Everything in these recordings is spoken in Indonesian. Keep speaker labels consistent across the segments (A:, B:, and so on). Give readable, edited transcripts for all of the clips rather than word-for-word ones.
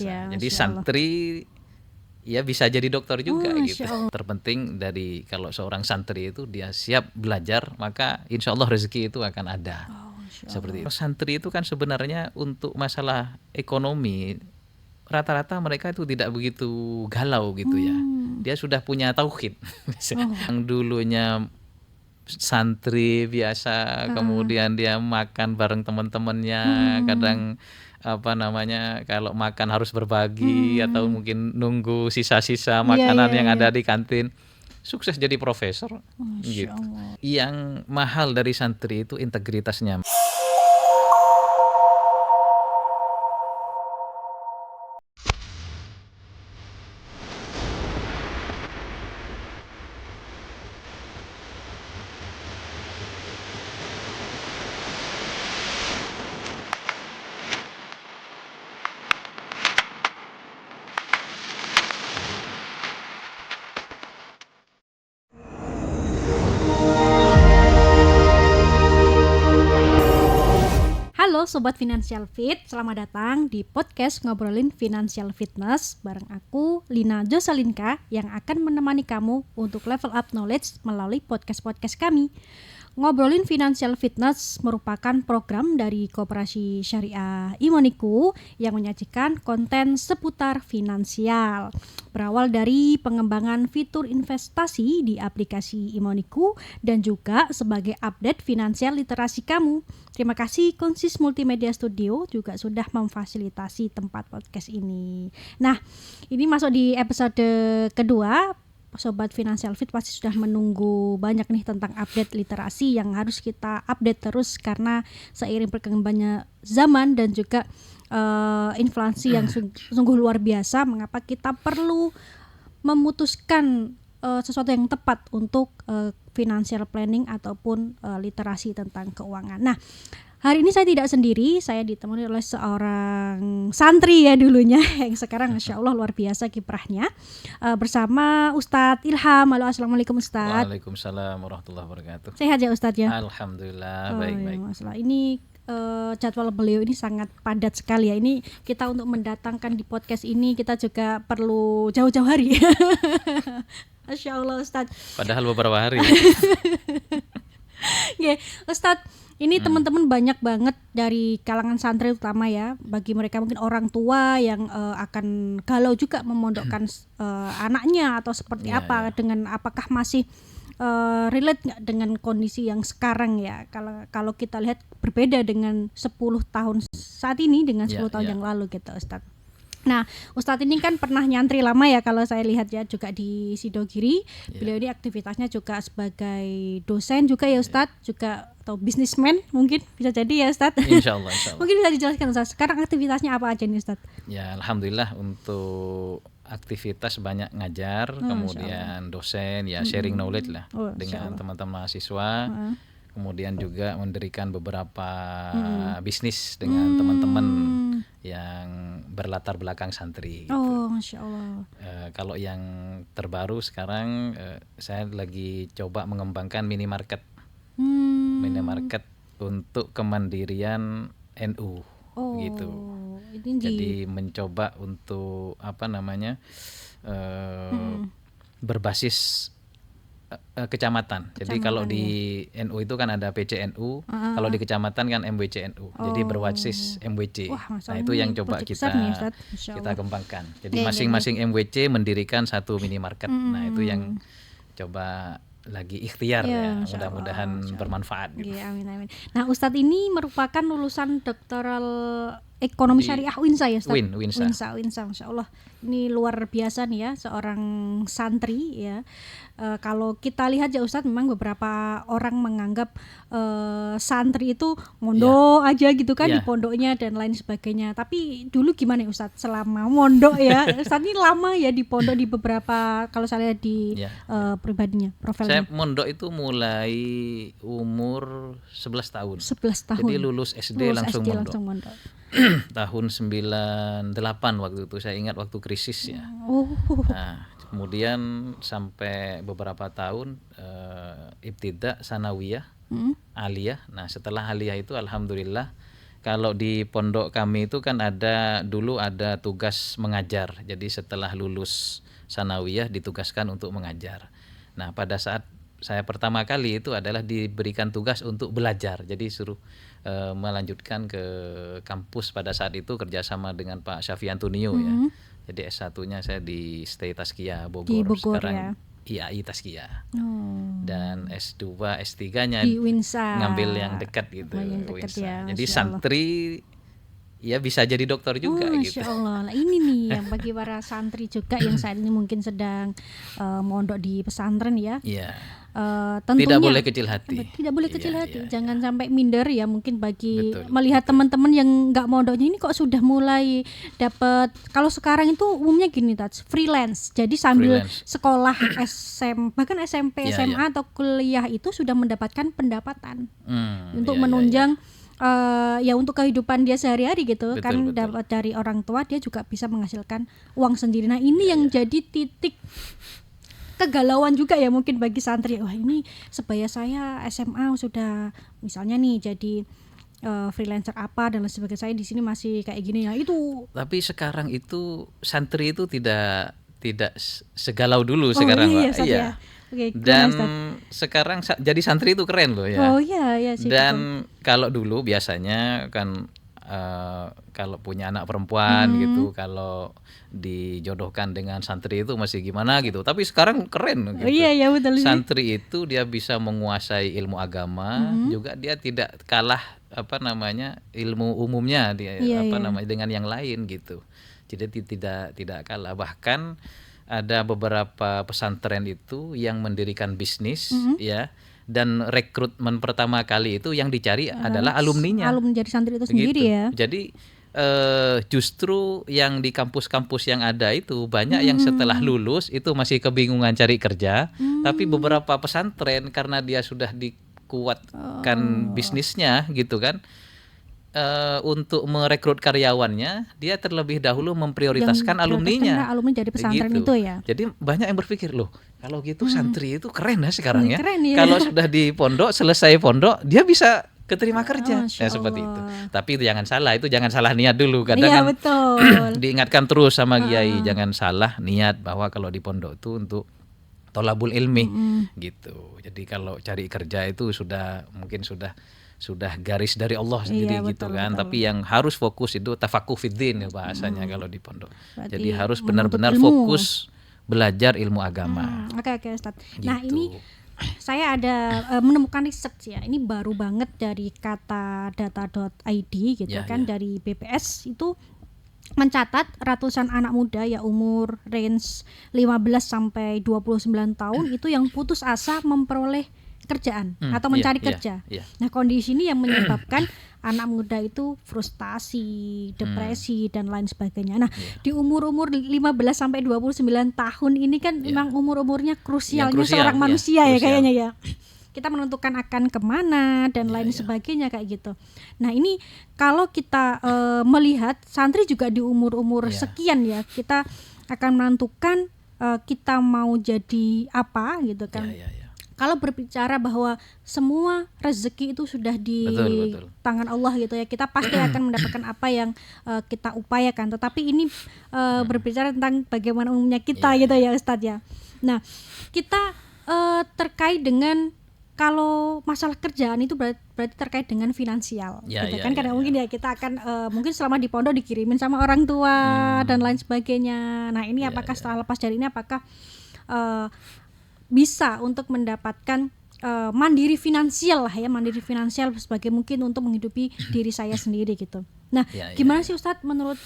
A: Ya,
B: Jadi
A: Masya Allah.
B: santri ya bisa jadi dokter juga gitu.
A: Masya Allah.
B: Terpenting dari kalau seorang santri itu dia siap belajar, maka insya Allah rezeki itu akan ada.
A: Masya
B: Seperti
A: Allah.
B: itu. Santri itu kan sebenarnya untuk masalah ekonomi rata-rata mereka itu tidak begitu galau gitu ya. Dia sudah punya tauhid. Yang dulunya santri biasa, kemudian dia makan bareng teman-temannya, kadang kalau makan harus berbagi atau mungkin nunggu sisa-sisa makanan yang ada di kantin, sukses jadi profesor
A: Masya
B: gitu.
A: Allah.
B: Yang mahal dari santri itu integritasnya.
A: Halo Sobat Financial Fit, selamat datang di podcast Ngobrolin Financial Fitness bareng aku, Lina Josalinka, yang akan menemani kamu untuk level up knowledge melalui podcast-podcast kami. Ngobrolin Financial Fitness merupakan program dari Koperasi Syariah Imoniku yang menyajikan konten seputar finansial. Berawal dari pengembangan fitur investasi di aplikasi Imoniku dan juga sebagai update finansial literasi kamu. Terima kasih Konsis Multimedia Studio juga sudah memfasilitasi tempat podcast ini. Nah, ini masuk di episode kedua. Sobat Financial Fit pasti sudah menunggu banyak nih tentang update literasi yang harus kita update terus karena seiring perkembangannya zaman dan juga inflasi yang sungguh luar biasa, mengapa kita perlu memutuskan sesuatu yang tepat untuk financial planning ataupun literasi tentang keuangan. Nah, hari ini saya tidak sendiri, saya ditemani oleh seorang santri ya dulunya yang sekarang Masya Allah luar biasa kiprahnya, bersama Ustadz Ilham. Halo, Assalamualaikum Ustadz.
B: Waalaikumsalam warahmatullahi wabarakatuh.
A: Sehat ya Ustadz ya?
B: Alhamdulillah, baik-baik.
A: Ya, masalah ini jadwal beliau ini sangat padat sekali ya. Ini kita untuk mendatangkan di podcast ini kita juga perlu jauh-jauh hari. Masya Allah Ustadz.
B: Padahal beberapa hari.
A: Ya, Ustadz. Ini teman-teman banyak banget dari kalangan santri utama ya. Bagi mereka mungkin orang tua yang akan galau juga memondokkan anaknya atau seperti apa. Dengan apakah masih relate nggak dengan kondisi yang sekarang ya. Kalau kita lihat berbeda dengan 10 tahun saat ini dengan 10 tahun yang lalu gitu Ustadz. Nah, Ustadz ini kan pernah nyantri lama ya kalau saya lihat ya, juga di Sidogiri. Beliau ini aktivitasnya juga sebagai dosen juga ya Ustadz, juga atau bisnismen mungkin bisa jadi ya Ustadz.
B: Insya Allah.
A: Mungkin bisa dijelaskan Ustadz, sekarang aktivitasnya apa aja nih Ustadz?
B: Ya, alhamdulillah untuk aktivitas banyak ngajar, kemudian dosen ya, sharing knowledge lah dengan teman-teman mahasiswa. Kemudian juga mendirikan beberapa bisnis dengan teman-teman yang berlatar belakang santri gitu.
A: Masya Allah.
B: Kalau yang terbaru sekarang saya lagi coba mengembangkan minimarket. Minimarket untuk kemandirian NU gitu. Jadi mencoba untuk berbasis kecamatan. Jadi kalau di NU itu kan ada PCNU, kalau di kecamatan kan MWCNU. Jadi berbasis MWC. Nah, itu yang coba kita kembangkan. Jadi masing-masing MWC mendirikan satu minimarket. Nah, itu yang coba lagi ikhtiar ya. Mudah-mudahan bermanfaat gitu.
A: Ya, amin. Nah, Ustadz ini merupakan lulusan doktoral ekonomi syariah Winsa ya Ustadz? Winsa, Masya Allah. Ini luar biasa nih ya, seorang santri ya. Kalau kita lihat ya Ustadz, memang beberapa orang menganggap santri itu mondok aja gitu kan di pondoknya dan lain sebagainya. Tapi dulu gimana ya Ustadz selama mondok ya? Ustadz ini lama ya di pondok di beberapa, kalau saya lihat di pribadinya, profilnya.
B: Saya mondok itu mulai umur 11 tahun.
A: 11 tahun.
B: Jadi lulus SD langsung mondok. Tahun 98 waktu itu, saya ingat waktu krisis ya. Nah, kemudian sampai beberapa tahun ibtidak, sanawiyah, aliyah. Nah, setelah aliyah itu alhamdulillah Kalau di pondok kami itu kan dulu ada tugas mengajar. Jadi setelah lulus sanawiyah ditugaskan untuk mengajar. Nah, pada saat saya pertama kali itu adalah diberikan tugas untuk belajar. Jadi suruh melanjutkan ke kampus pada saat itu kerjasama dengan Pak Syafi Antonio ya. Jadi S1-nya saya di STI Tazkiyah
A: Di
B: Bogor.
A: Bogor
B: Sekarang
A: ya.
B: IAI Tazkiyah.
A: Oh.
B: Dan S2, S3-nya
A: Di Winsa.
B: ngambil yang dekat gitu.
A: Oh, yang dekat
B: Winsa.
A: ya,
B: Jadi
A: Masya Allah.
B: santri ya bisa jadi dokter juga
A: Masya
B: gitu.
A: Allah. Nah, ini nih yang bagi para santri juga yang saat ini mungkin sedang mondok di pesantren ya.
B: Iya.
A: Tentunya
B: Tidak boleh kecil hati.
A: Tidak boleh kecil
B: Iya,
A: hati.
B: iya,
A: Jangan sampai minder ya, mungkin bagi
B: Betul,
A: melihat teman-teman yang nggak mondoknya ini kok sudah mulai dapat. Kalau sekarang itu umumnya gini, Tats, freelance. Jadi sambil
B: Freelance.
A: sekolah bahkan SMP,
B: Iya,
A: SMA atau kuliah itu sudah mendapatkan pendapatan untuk
B: Iya, iya,
A: menunjang ya untuk kehidupan dia sehari-hari gitu.
B: Betul,
A: Kan
B: betul.
A: dapat dari orang tua, dia juga bisa menghasilkan uang sendiri. Nah, ini yang jadi titik kegalauan juga ya mungkin bagi santri. Wah, ini sebaya saya SMA sudah misalnya nih jadi freelancer apa dan lain sebagainya, saya di sini masih kayak gini ya. Itu
B: Tapi sekarang itu santri itu tidak segalau dulu sekarang,
A: iya,
B: Pak.
A: Ustaz,
B: Iya.
A: ya. Oke, gimana,
B: Dan
A: Ustaz?
B: sekarang jadi santri itu keren loh ya.
A: Oh iya sih. betul.
B: Dan kalau dulu biasanya kan kalau punya anak perempuan gitu, kalau dijodohkan dengan santri itu masih gimana gitu. Tapi sekarang keren gitu.
A: Oh, iya betul sih.
B: Santri itu dia bisa menguasai ilmu agama, juga dia tidak kalah ilmu umumnya dia
A: Iya.
B: dengan yang lain gitu. Jadi tidak kalah. Bahkan ada beberapa pesantren itu yang mendirikan bisnis ya, dan rekrutmen pertama kali itu yang dicari adalah alumninya.
A: Alumni dari santri itu sendiri
B: Gitu.
A: ya.
B: Jadi justru yang di kampus-kampus yang ada itu banyak yang setelah lulus itu masih kebingungan cari kerja, tapi beberapa pesantren karena dia sudah dikuatkan bisnisnya gitu kan, untuk merekrut karyawannya dia terlebih dahulu memprioritaskan alumninya.
A: Alumni dari pesantren
B: Gitu.
A: itu ya.
B: Jadi banyak yang berpikir, loh kalau gitu santri itu keren ya sekarang ya.
A: Keren ya.
B: Kalau sudah di pondok, selesai pondok dia bisa keterima kerja.
A: Masya
B: Seperti itu.
A: Allah.
B: Tapi itu jangan salah niat dulu. Kadang
A: Iya
B: kan
A: betul.
B: diingatkan terus sama kiai, jangan salah niat bahwa kalau di pondok itu untuk tolabul ilmi gitu. Jadi kalau cari kerja itu mungkin sudah garis dari Allah sendiri
A: Iya,
B: gitu
A: betul,
B: kan.
A: betul.
B: Tapi yang harus fokus itu tafakuh fiddin ya bahasanya kalau di pondok.
A: Berarti
B: Jadi harus
A: menuntut
B: benar-benar
A: ilmu.
B: fokus belajar ilmu agama.
A: Oke Ustaz. Nah,
B: Gitu.
A: ini saya ada menemukan research ya. Ini baru banget dari kata data.id gitu
B: Ya,
A: kan,
B: ya.
A: dari BPS itu mencatat ratusan anak muda ya umur range 15 sampai 29 tahun itu yang putus asa memperoleh kerjaan atau mencari
B: Iya,
A: kerja.
B: iya.
A: Nah, kondisi ini yang menyebabkan anak muda itu frustasi, depresi dan lain sebagainya. Nah, di umur-umur 15 sampai 29 tahun ini kan memang umur-umurnya krusialnya
B: Yang krusial,
A: seorang
B: iya,
A: manusia ya
B: krusial.
A: kayaknya ya. Kita menentukan akan kemana dan lain sebagainya kayak gitu. Nah, ini kalau kita melihat santri juga di umur-umur sekian ya, kita akan menentukan kita mau jadi apa gitu kan.
B: Ya.
A: Kalau berbicara bahwa semua rezeki itu sudah di
B: Betul.
A: tangan Allah gitu ya, kita pasti akan mendapatkan apa yang kita upayakan. Tetapi ini berbicara tentang bagaimana umumnya kita gitu ya Ustadz ya. Nah, kita terkait dengan kalau masalah kerjaan itu berarti terkait dengan finansial gitu kan. Kadang mungkin ya kita akan mungkin selama di pondok dikirimin sama orang tua dan lain sebagainya. Nah, ini apakah setelah lepas dari ini apakah bisa untuk mendapatkan mandiri finansial lah ya, mandiri finansial sebagai mungkin untuk menghidupi diri saya sendiri gitu. Nah, gimana sih Ustadz menurut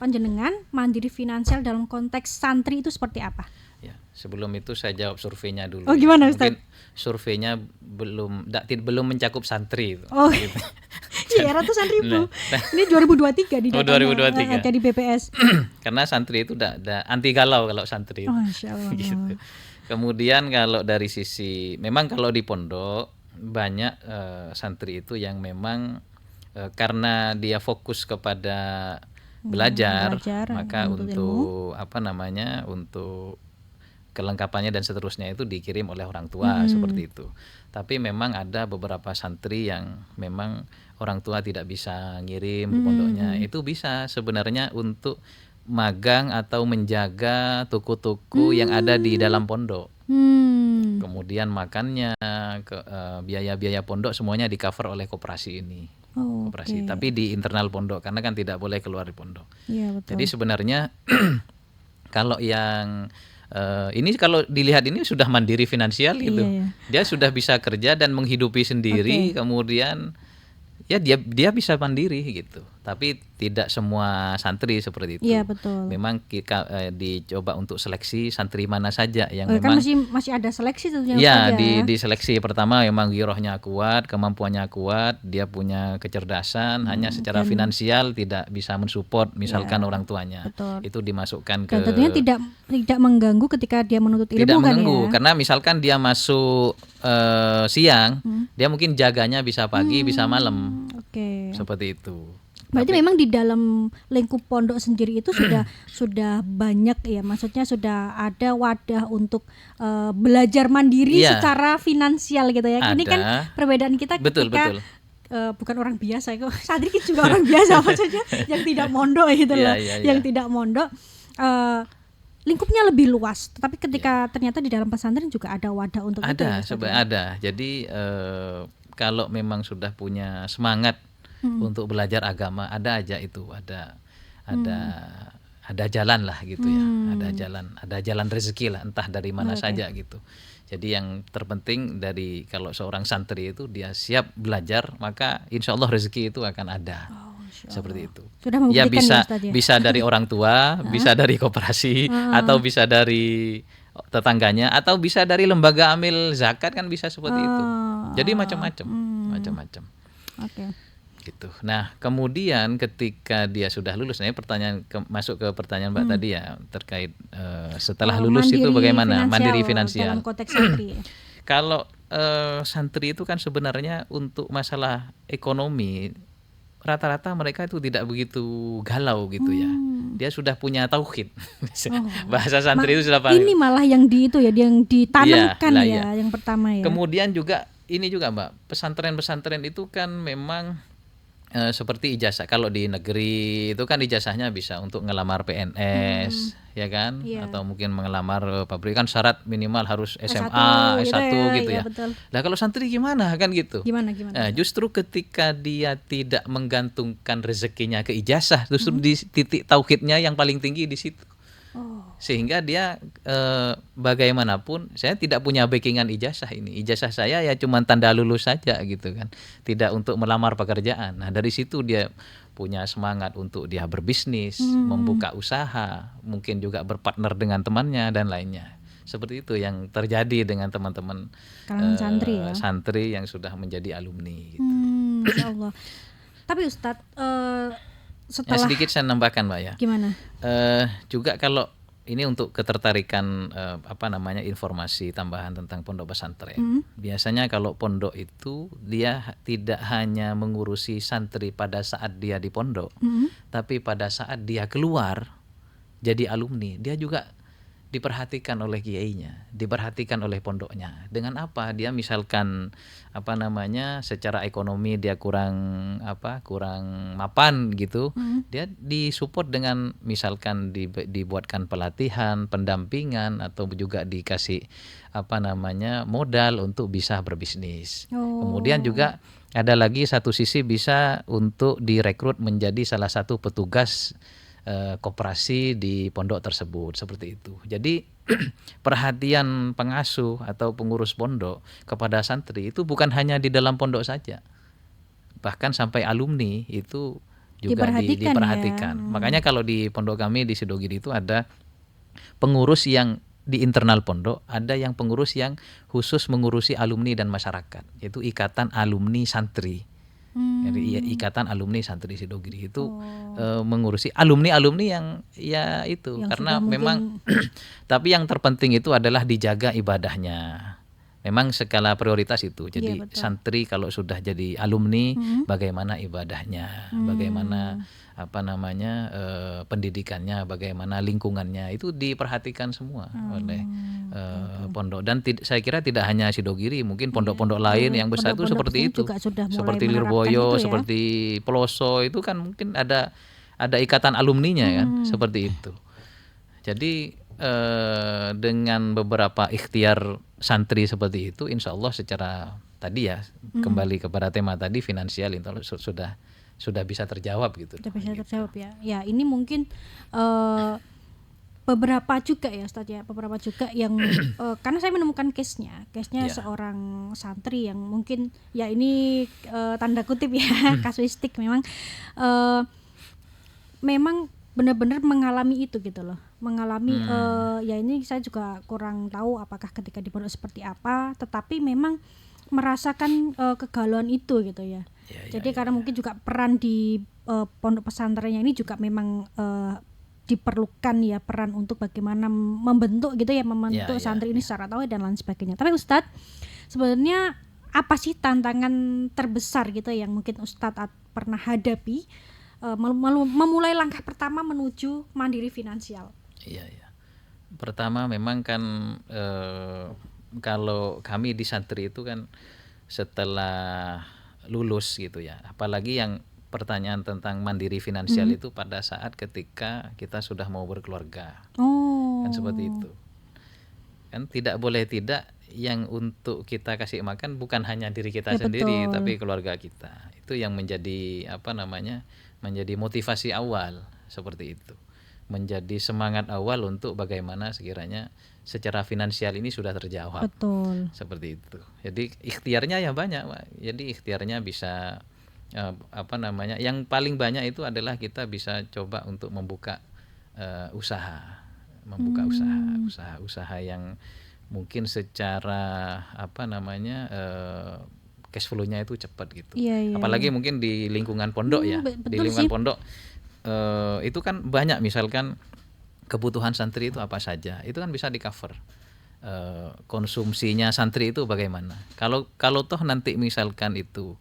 A: panjenengan mandiri finansial dalam konteks santri itu seperti apa?
B: Ya, sebelum itu saya jawab surveinya dulu.
A: Oh, gimana, Ustaz?
B: Mungkin surveinya belum mencakup santri itu.
A: Oh,
B: gitu.
A: iya, ratusan ribu. Ini 2023 di datanya
B: 2023.
A: dari BPS.
B: Karena santri itu udah anti galau kalau santri itu.
A: Masya Allah.
B: Gitu. Kemudian kalau dari sisi, memang kalau di pondok banyak santri itu yang memang karena dia fokus kepada belajar, maka untuk untuk kelengkapannya dan seterusnya itu dikirim oleh orang tua seperti itu. Tapi memang ada beberapa santri yang memang orang tua tidak bisa ngirim ke pondoknya. Itu bisa sebenarnya untuk magang atau menjaga toko-toko yang ada di dalam pondok. Kemudian makannya, biaya-biaya pondok semuanya di-cover oleh koperasi ini. Koperasi. Tapi di internal pondok karena kan tidak boleh keluar di pondok.
A: Iya, betul.
B: Jadi sebenarnya kalau yang ini kalau dilihat ini sudah mandiri finansial gitu.
A: Iya.
B: Dia sudah bisa kerja dan menghidupi sendiri, kemudian ya dia bisa mandiri gitu. Tapi tidak semua santri seperti itu.
A: Iya, betul.
B: Memang dicoba untuk seleksi santri mana saja yang
A: Kan
B: memang
A: masih ada seleksi tentunya.
B: ya di seleksi pertama memang girohnya kuat, kemampuannya kuat, dia punya kecerdasan, hanya secara finansial tidak bisa mensupport misalkan orang tuanya.
A: Betul.
B: Itu dimasukkan
A: Dan tentunya tidak mengganggu ketika dia menuntut ilmu.
B: Tidak
A: kan
B: mengganggu
A: ya.
B: karena misalkan dia masuk siang, dia mungkin jaganya bisa pagi, bisa malam.
A: Oke.
B: Seperti itu.
A: Berarti memang di dalam lingkup pondok sendiri itu sudah banyak ya, maksudnya sudah ada wadah untuk belajar mandiri secara finansial gitu ya. Ini kan perbedaan kita ketika bukan orang biasa, santri juga orang biasa maksudnya yang tidak mondok gitu loh, yang tidak mondok. Lingkupnya lebih luas, tapi ketika ternyata di dalam pesantren juga ada wadah untuk itu.
B: Ada. Jadi kalau memang sudah punya semangat untuk belajar agama, ada aja itu, ada jalan lah gitu ya, ada jalan rezeki lah, entah dari mana saja gitu. Jadi yang terpenting dari kalau seorang santri itu dia siap belajar, maka insya Allah rezeki itu akan ada. Seperti itu.
A: Sudah
B: ya bisa
A: ya?
B: Bisa dari orang tua, bisa dari koperasi, atau bisa dari tetangganya, atau bisa dari lembaga amil zakat, kan bisa seperti itu. Jadi macam-macam.
A: Oke.
B: Gitu. Nah, kemudian ketika dia sudah lulus, masuk ke pertanyaan Mbak tadi ya terkait setelah lulus itu bagaimana mandiri finansial
A: dalam konteks santri.
B: Kalau santri itu kan sebenarnya untuk masalah ekonomi rata-rata mereka itu tidak begitu galau gitu ya. Dia sudah punya tauhid. Bahasa santri itu sudah
A: ini malah yang yang ditanamkan yang pertama ya.
B: Kemudian juga ini juga Mbak, pesantren-pesantren itu kan memang seperti ijazah. Kalau di negeri itu kan ijazahnya bisa untuk ngelamar PNS, ya kan? Atau mungkin mengelamar pabrik, kan syarat minimal harus SMA, S1 gitu ya. Nah, kalau santri gimana kan gitu?
A: Gimana?
B: Justru ketika dia tidak menggantungkan rezekinya ke ijazah, justru di titik tauhidnya yang paling tinggi di situ. Sehingga dia bagaimanapun saya tidak punya backingan ijazah ini. Ijazah saya ya cuma tanda lulus saja gitu kan. Tidak untuk melamar pekerjaan. Nah, dari situ dia punya semangat untuk dia berbisnis, membuka usaha, mungkin juga berpartner dengan temannya dan lainnya. Seperti itu yang terjadi dengan teman-teman santri yang sudah menjadi alumni gitu.
A: Masya Allah. Tapi Ustadz, setelah
B: sedikit saya nambahkan Mbak ya.
A: Gimana?
B: Juga kalau ini untuk ketertarikan informasi tambahan tentang pondok pesantren. Biasanya kalau pondok itu dia tidak hanya mengurusi santri pada saat dia di pondok, tapi pada saat dia keluar jadi alumni, dia juga diperhatikan oleh kiainya, diperhatikan oleh pondoknya. Dengan apa? Dia misalkan secara ekonomi dia kurang mapan gitu, dia disupport dengan misalkan dibuatkan pelatihan, pendampingan, atau juga dikasih modal untuk bisa berbisnis. Kemudian juga ada lagi satu sisi bisa untuk direkrut menjadi salah satu petugas koperasi di pondok tersebut, seperti itu. Jadi perhatian pengasuh atau pengurus pondok kepada santri itu bukan hanya di dalam pondok saja, bahkan sampai alumni itu juga diperhatikan. Makanya kalau di pondok kami di Sidogiri itu ada pengurus yang di internal pondok, ada yang pengurus yang khusus mengurusi alumni dan masyarakat, yaitu Ikatan Alumni Santri. Jadi Ikatan Alumni Santri Sidogiri itu mengurusi alumni-alumni yang karena memang tapi yang terpenting itu adalah dijaga ibadahnya. Memang skala prioritas itu. Jadi santri kalau sudah jadi alumni, bagaimana ibadahnya, bagaimana pendidikannya, bagaimana lingkungannya, itu diperhatikan semua oleh pondok. Dan saya kira tidak hanya Sidogiri, mungkin pondok-pondok lain yang besar itu
A: Pondok-pondok
B: seperti
A: besar
B: itu,
A: juga sudah mulai
B: seperti
A: menerapkan
B: Lirboyo,
A: itu ya.
B: seperti Peloso, itu kan mungkin ada ikatan alumninya kan, seperti itu. Jadi dengan beberapa ikhtiar santri seperti itu, insya Allah secara tadi ya, kembali kepada tema tadi, finansial sudah bisa terjawab gitu.
A: Sudah bisa terjawab ya. Ya, ini mungkin beberapa juga ya Ustadz ya, beberapa juga yang karena saya menemukan case-nya seorang santri yang mungkin ya ini tanda kutip ya kasuistik, memang benar-benar mengalami itu gitu loh, mengalami ya ini saya juga kurang tahu apakah ketika di pondok seperti apa, tetapi memang merasakan kegalauan itu gitu ya. Jadi karena mungkin juga peran di pondok pesantrennya ini juga memang diperlukan ya, peran untuk bagaimana membentuk gitu ya, membentuk santri ini secara tauhid dan lain sebagainya. Tapi Ustadz, sebenarnya apa sih tantangan terbesar gitu yang mungkin Ustadz pernah hadapi memulai langkah pertama menuju mandiri finansial?
B: Iya. Pertama memang kan kalau kami di santri itu kan setelah lulus gitu ya, apalagi yang pertanyaan tentang mandiri finansial itu pada saat ketika kita sudah mau berkeluarga, kan seperti itu. Kan tidak boleh tidak, yang untuk kita kasih makan bukan hanya diri kita sendiri, tapi keluarga kita. Itu yang menjadi menjadi motivasi awal seperti itu, menjadi semangat awal untuk bagaimana sekiranya secara finansial ini sudah terjawab.
A: Betul.
B: Seperti itu. Jadi ikhtiarnya ya banyak, Pak. Jadi ikhtiarnya bisa yang paling banyak itu adalah kita bisa coba untuk membuka usaha yang mungkin secara cash flow-nya itu cepat gitu. Apalagi mungkin di lingkungan pondok ya. Di lingkungan pondok itu kan banyak, misalkan kebutuhan santri itu apa saja, itu kan bisa di-cover. Konsumsinya santri itu bagaimana. Kalau toh nanti misalkan itu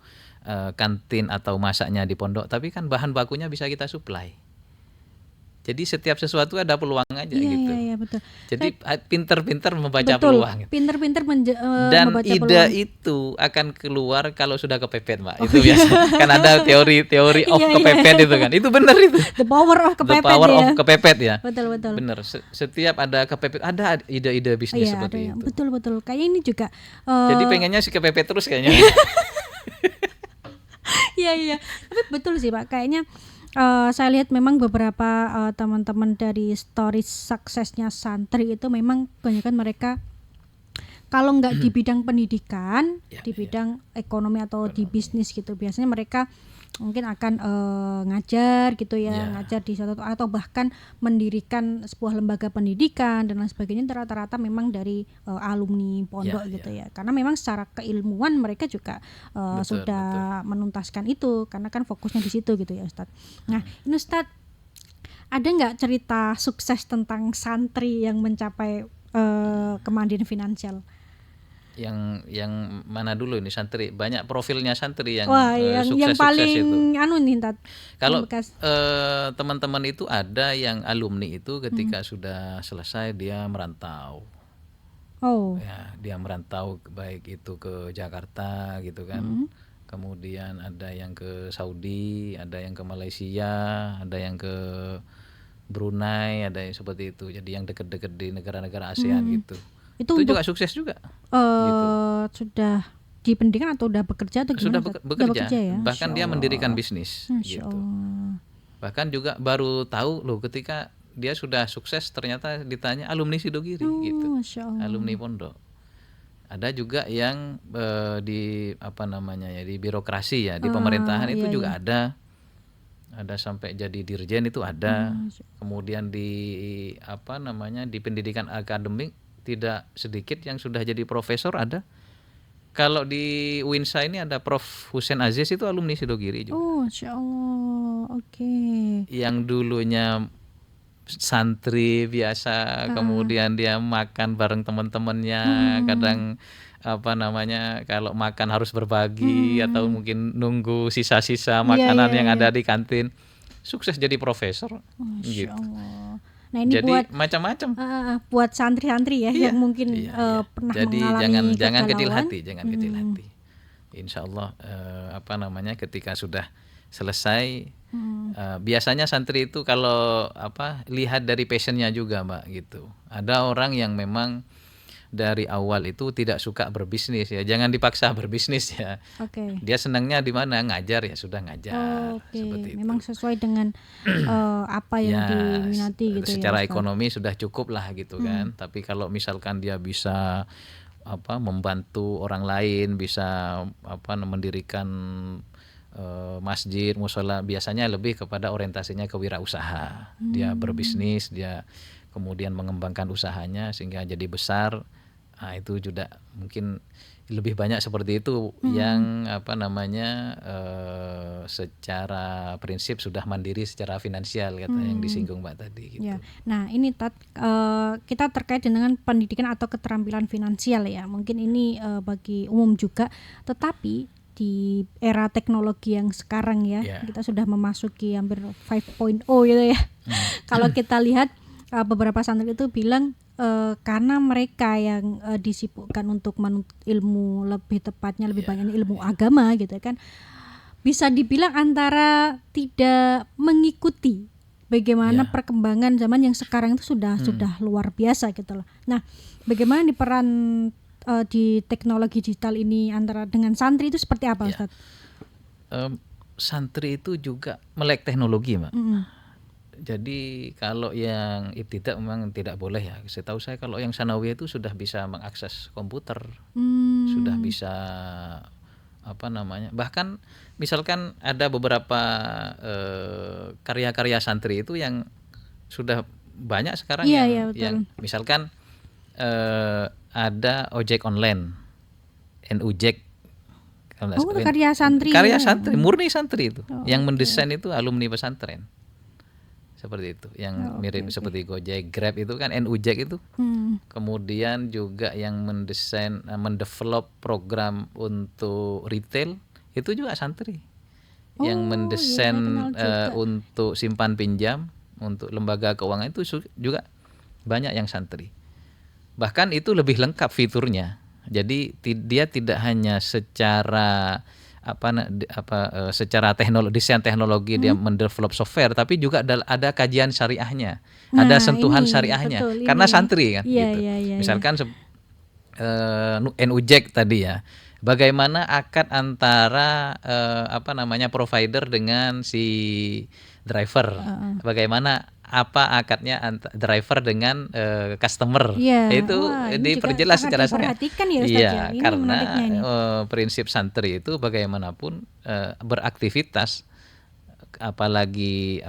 B: kantin atau masaknya di pondok, tapi kan bahan bakunya bisa kita supply. Jadi setiap sesuatu ada peluang aja gitu.
A: Iya, betul.
B: Jadi pinter-pinter membaca peluang.
A: Pinter-pinter
B: dan
A: membaca
B: ide
A: peluang.
B: Itu akan keluar kalau sudah kepepet, Mbak. Itu biasa. Kan ada teori of kepepet itu kan. Itu benar itu.
A: The power of kepepet.
B: The power of kepepet ya.
A: Betul.
B: Benar. Setiap ada kepepet ada ide-ide bisnis seperti itu.
A: Betul. Kayaknya ini juga
B: jadi pengennya si kepepet terus kayaknya.
A: Iya. Tapi betul sih, Pak. Kayaknya saya lihat memang beberapa teman-teman dari story suksesnya santri itu memang kebanyakan mereka kalau nggak di bidang pendidikan, di bidang ekonomi atau di bisnis gitu, biasanya mereka mungkin akan ngajar gitu ya, ngajar di suatu atau bahkan mendirikan sebuah lembaga pendidikan dan lain sebagainya. Rata-rata memang dari alumni pondok gitu ya, karena memang secara keilmuan mereka juga sudah menuntaskan itu, karena kan fokusnya di situ gitu ya Ustadz. Nah ini Ustadz, ada nggak cerita sukses tentang santri yang mencapai kemandirian finansial?
B: Yang mana dulu ini santri? Banyak profilnya santri yang
A: yang paling
B: itu.
A: Nih
B: kalau teman-teman itu ada yang alumni itu ketika sudah selesai dia merantau. Ya, dia merantau baik itu ke Jakarta gitu kan. Kemudian ada yang ke Saudi, ada yang ke Malaysia, ada yang ke Brunei, ada yang seperti itu. Jadi yang dekat-dekat di negara-negara ASEAN gitu. Itu juga sukses juga.
A: Gitu. Sudah di pendidikan atau udah bekerja atau gimana?
B: Sudah bekerja
A: ya?
B: Bahkan dia mendirikan bisnis gitu. Bahkan juga baru tahu loh ketika dia sudah sukses, ternyata ditanya alumni Sidogiri gitu. Alumni pondok. Ada juga yang di di birokrasi ya, di pemerintahan itu juga ada sampai jadi dirjen itu ada. Kemudian di di pendidikan akademik tidak sedikit yang sudah jadi profesor ada. Kalau di UINSA ini ada Prof. Hussein Aziz, itu alumni Sidogiri juga.
A: Masya Allah, oke.
B: Yang dulunya santri biasa, kemudian dia makan bareng teman-temannya, kadang kalau makan harus berbagi atau mungkin nunggu sisa-sisa makanan yang ada di kantin. sukses jadi profesor.
A: Masya
B: Gitu.
A: Allah. Nah ini
B: Jadi
A: buat
B: macam-macam.
A: buat santri-santri ya
B: Iya,
A: yang mungkin
B: iya.
A: pernah
B: Jadi
A: mengalami
B: jangan kecil
A: kegalauan.
B: hati, jangan kecil hati. Insya Allah ketika sudah selesai, biasanya santri itu kalau lihat dari passionnya juga, Mbak, gitu. Ada orang yang memang dari awal itu tidak suka berbisnis ya, jangan dipaksa berbisnis ya.
A: Oke.
B: Dia senangnya di mana, ngajar ya sudah ngajar,
A: Oke,
B: seperti itu.
A: memang sesuai dengan apa yang
B: Ya,
A: diminati gitu ya
B: secara
A: Ustaz.
B: ekonomi sudah cukup lah gitu kan. Tapi kalau misalkan dia bisa membantu orang lain, bisa mendirikan masjid, musola, biasanya lebih kepada orientasinya kewirausaha. Dia berbisnis, dia kemudian mengembangkan usahanya sehingga jadi besar. Nah, itu juga mungkin lebih banyak seperti itu yang secara prinsip sudah mandiri secara finansial, kata yang disinggung Mbak tadi gitu.
A: Ya. Nah, ini kita terkait dengan pendidikan atau keterampilan finansial ya. Mungkin ini bagi umum juga, tetapi di era teknologi yang sekarang ya, kita sudah memasuki hampir 5.0 gitu ya. Kalau kita lihat beberapa santri itu bilang karena mereka yang disibukkan untuk menuntut ilmu, lebih tepatnya lebih banyak ilmu agama gitu kan, bisa dibilang antara tidak mengikuti bagaimana perkembangan zaman yang sekarang itu sudah luar biasa gitu loh. Nah, bagaimana di peran di teknologi digital ini antara dengan santri itu seperti apa, Ustaz?
B: Santri itu juga melek teknologi, Mbak. Jadi kalau yang ibtidak memang tidak boleh ya. Setahu saya kalau yang sanawiyah itu sudah bisa mengakses komputer, sudah bisa bahkan misalkan ada beberapa karya-karya santri itu yang sudah banyak sekarang yang misalkan ada ojek online, NUJek.
A: Karya santri.
B: Karya santri, murni santri itu. Yang mendesain itu alumni pesantren. Seperti itu. Yang mirip seperti Gojek, Grab itu kan NUJek itu. Kemudian juga yang mendesain, mendevelop program untuk retail itu juga santri. Yang mendesain untuk simpan pinjam, untuk lembaga keuangan itu juga banyak yang santri. Bahkan itu lebih lengkap fiturnya. Jadi dia tidak hanya secara secara desain teknologi dia mendevelop software, tapi juga ada kajian syariahnya, ada sentuhan syariahnya, karena santri kan. Gitu. Misalkan NUJek tadi ya, bagaimana akad antara provider dengan si driver, bagaimana akadnya driver dengan customer, itu diperjelas secara syariah.
A: Iya,
B: karena prinsip santri itu bagaimanapun beraktivitas, apalagi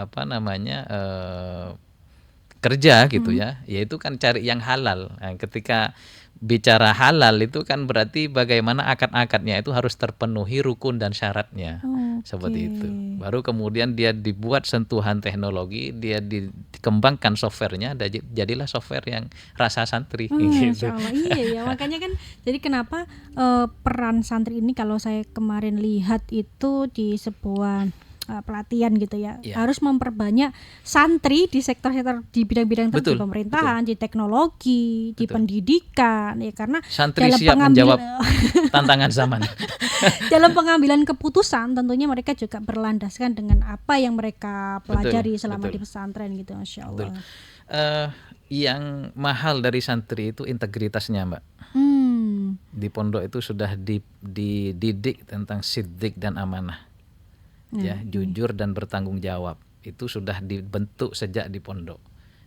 B: kerja gitu ya, yaitu kan cari yang halal. Nah, ketika bicara halal itu kan berarti bagaimana akad-akadnya itu harus terpenuhi rukun dan syaratnya. Seperti itu. Baru kemudian dia dibuat sentuhan teknologi, dia dikembangkan softwarenya, jadilah software yang rasa santri.
A: Gitu. Iya ya, makanya kan jadi kenapa peran santri ini kalau saya kemarin lihat itu di sebuah pelatihan gitu ya, harus memperbanyak santri di sektor-sektor di bidang-bidang tertentu, di pemerintahan, di teknologi, di pendidikan ya, karena
B: santri siap menjawab tantangan zaman.
A: Dalam pengambilan keputusan tentunya mereka juga berlandaskan dengan apa yang mereka pelajari selama di pesantren gitu, Masya Allah.
B: Yang mahal dari santri itu integritasnya, Mbak. Di pondok itu sudah dididik tentang siddiq dan amanah. Ya, jujur dan bertanggung jawab itu sudah dibentuk sejak di pondok.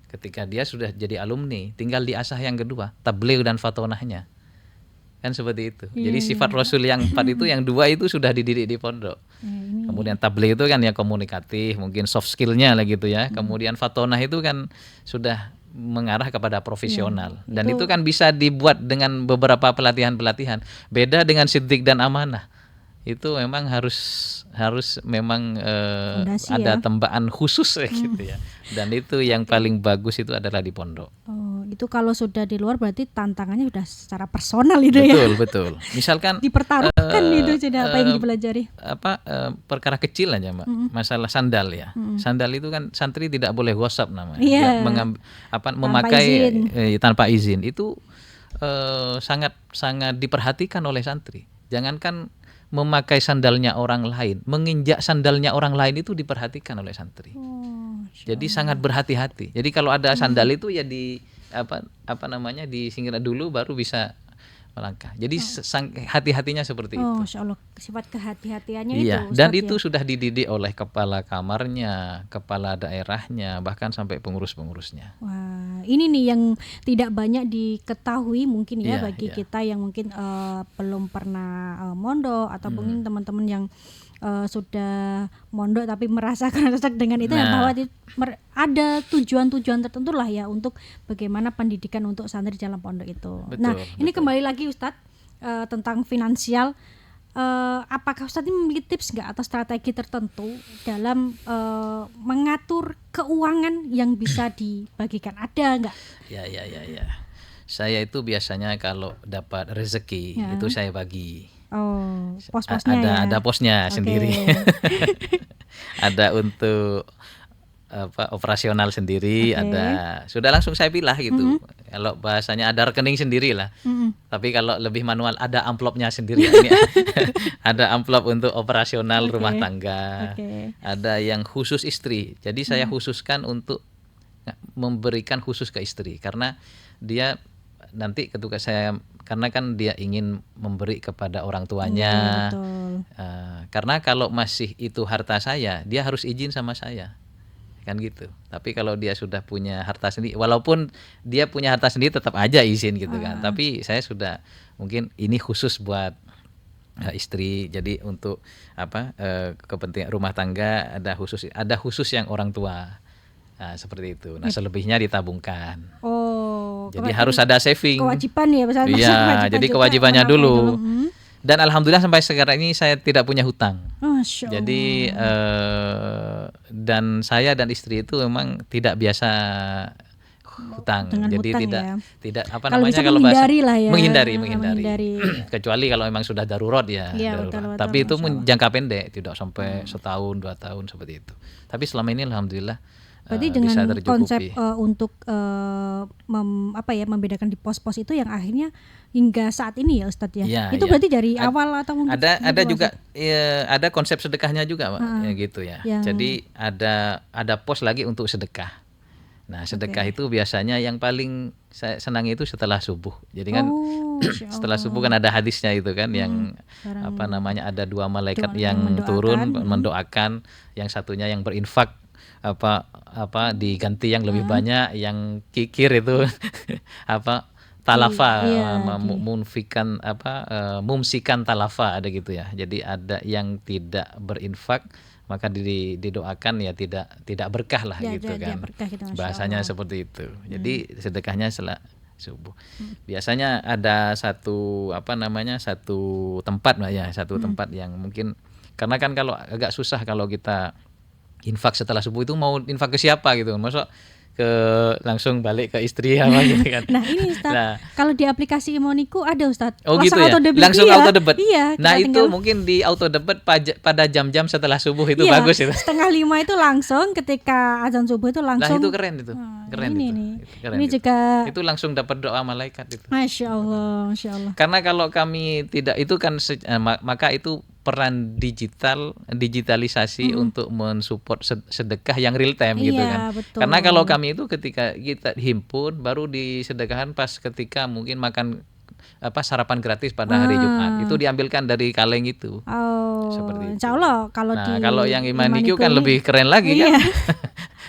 B: Ketika dia sudah jadi alumni, tinggal diasah yang kedua, tabligh dan fatonahnya, kan seperti itu. Jadi sifat Rasul yang 4 itu, yang 2 itu sudah dididik di pondok. Kemudian tabligh itu kan ya komunikatif, mungkin soft skillnya lah gitu ya. Kemudian fatonah itu kan sudah mengarah kepada profesional, dan itu kan bisa dibuat dengan beberapa pelatihan-pelatihan. Beda dengan siddiq dan amanah. Itu memang harus memang ada tembaan khusus gitu ya. Dan itu yang paling bagus itu adalah di pondok.
A: Itu kalau sudah di luar berarti tantangannya sudah secara personal itu ya.
B: Betul. Misalkan
A: Dipertaruhkan itu sudah apa yang dipelajari.
B: Perkara kecil aja Mbak, masalah sandal ya. Sandal itu kan santri tidak boleh gosap namanya.
A: Iya.
B: Memakai tanpa izin. Itu sangat diperhatikan oleh santri. Jangankan memakai sandalnya orang lain, menginjak sandalnya orang lain itu diperhatikan oleh santri. Jadi sangat berhati-hati. Jadi kalau ada sandal itu ya disingkirkan dulu baru bisa melangkah. Jadi hati-hatinya seperti itu.
A: Masya Allah, sifat kehati-hatiannya
B: iya,
A: itu.
B: Dan itu sudah dididik oleh kepala kamarnya, kepala daerahnya, bahkan sampai pengurus-pengurusnya.
A: Wah, ini nih yang tidak banyak diketahui mungkin ya bagi kita yang mungkin belum pernah mondok atau mungkin teman-teman yang sudah mondok tapi merasakan resek dengan itu yang bahwa ada tujuan-tujuan tertentu lah ya untuk bagaimana pendidikan untuk santri dalam pondok itu. Ini kembali lagi Ustadz tentang finansial. Apakah Ustadz ini memiliki tips nggak atau strategi tertentu dalam mengatur keuangan yang bisa dibagikan? Ada nggak?
B: Ya. Saya itu biasanya kalau dapat rezeki itu saya bagi.
A: Pos-posnya
B: ada posnya sendiri. Ada untuk operasional sendiri, ada sudah langsung saya pilah gitu. Kalau bahasanya ada rekening sendiri lah. Tapi kalau lebih manual ada amplopnya sendiri. Ini ada amplop untuk operasional rumah tangga. Ada yang khusus istri. Jadi saya khususkan untuk memberikan khusus ke istri karena dia nanti ketika saya karena kan dia ingin memberi kepada orang tuanya. Karena kalau masih itu harta saya, dia harus izin sama saya. Kan gitu. Tapi kalau dia sudah punya harta sendiri, walaupun dia punya harta sendiri tetap aja izin gitu kan. Tapi saya sudah mungkin ini khusus buat istri. Jadi untuk kepentingan rumah tangga ada khusus yang orang tua. Nah, seperti itu. Nah, selebihnya ditabungkan. Jadi harus ada saving.
A: Kewajiban ya,
B: iya, jadi kewajibannya dulu. Dan alhamdulillah sampai sekarang ini saya tidak punya hutang. Jadi dan saya dan istri itu memang tidak biasa hutang. Jadi tidak apa namanya kalau bahasa menghindari. Kecuali kalau memang sudah darurat ya. Darurat. Tapi itu jangka pendek, tidak sampai setahun 2 tahun seperti itu. Tapi selama ini alhamdulillah
A: berarti dengan konsep untuk membedakan di pos-pos itu yang akhirnya hingga saat ini ya Ustadz ya. Itu berarti dari awal atau mungkin
B: ada juga ada konsep sedekahnya juga Pak, ya gitu ya. Jadi ada pos lagi untuk sedekah. Nah, sedekah itu biasanya yang paling saya senang itu setelah subuh. Jadi kan setelah subuh kan ada hadisnya itu kan yang ada 2 malaikat yang turun mendoakan, yang satunya yang berinfak diganti yang lebih banyak, yang kikir itu talafa, mumsikan talafa ada gitu ya. Jadi ada yang tidak berinfak maka didoakan ya tidak berkah lah gitu kan. Bahasanya seperti itu. Jadi sedekahnya setelah subuh. Biasanya ada satu tempat Mbak ya, tempat yang mungkin karena kan kalau agak susah kalau kita infak setelah subuh itu mau infak ke siapa gitu, masuk ke langsung balik ke istri gitu kan.
A: Nah ini Ustadz, kalau di aplikasi Imoniku ada Ustadz,
B: gitu ya, langsung auto debit. Nah itu mungkin di auto debit pada jam-jam setelah subuh itu bagus itu.
A: 4:30 itu langsung ketika azan subuh itu langsung.
B: Nah itu keren itu, keren
A: ini juga
B: itu langsung dapat doa malaikat itu.
A: Masya Allah.
B: Karena kalau kami tidak itu kan maka itu peran digitalisasi untuk mensupport sedekah yang real time gitu kan.
A: Betul.
B: Karena kalau kami itu ketika kita himpun baru disedekahkan pas ketika mungkin makan sarapan gratis pada hari Jumat. Itu diambilkan dari kaleng itu. Seperti itu.
A: Insya Allah
B: kalau yang Imaniku kan lebih keren lagi kan.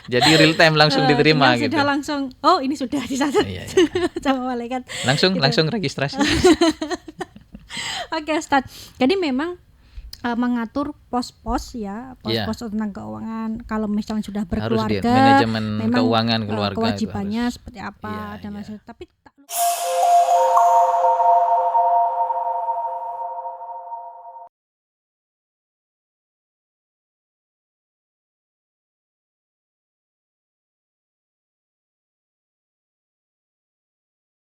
B: Jadi real time langsung diterima gitu.
A: Sudah langsung ini sudah dicatat sama malaikat.
B: Langsung registrasi.
A: Oke Ustadz. Jadi memang mengatur pos-pos ya, pos-pos tentang keuangan. Kalau misalnya sudah berkeluarga,
B: manajemen keuangan keluarga
A: kewajibannya
B: itu harus,
A: seperti apa dan lain-lain. Tapi